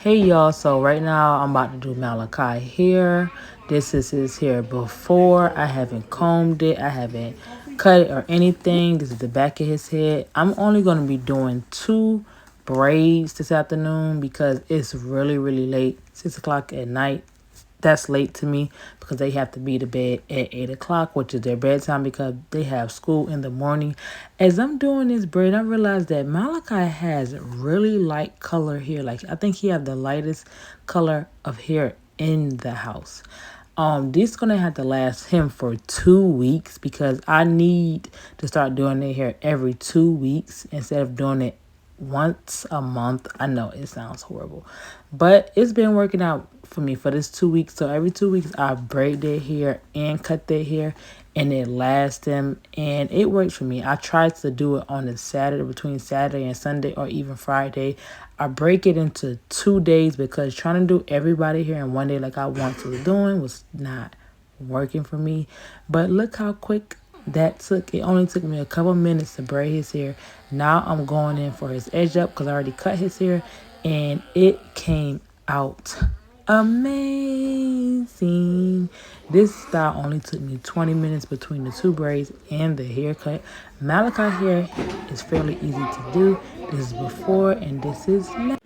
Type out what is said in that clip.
Hey y'all, so right now I'm about to do Malachi hair. This is his hair before. I haven't combed it, I haven't cut it or anything. This is the back of his head. I'm only going to be doing 2 braids this afternoon because it's really late, 6 o'clock at night. That's late to me because they have to be to bed at 8 o'clock, which is their bedtime because they have school in the morning. As I'm doing this braid, I realized that Malachi has really light color hair. Like, I think he have the lightest color of hair in the house. This gonna have to last him for 2 weeks because I need to start doing their hair every 2 weeks instead of doing it once a month. I know it sounds horrible, but it's been working out for me for this 2 weeks. So every 2 weeks I braid their hair and cut their hair, and it lasts them, and it works for me. I tried to do it on a Saturday, between Saturday and Sunday, or even Friday. I break it into 2 days because trying to do everybody here in one day like I once was doing was not working for me. But look how quick that took. It only took me a couple minutes to braid his hair. Now I'm going in for his edge up because I already cut his hair, and it came out amazing. This style only took me 20 minutes between the 2 braids and the haircut. Malachi hair is fairly easy to do. This is before and this is now.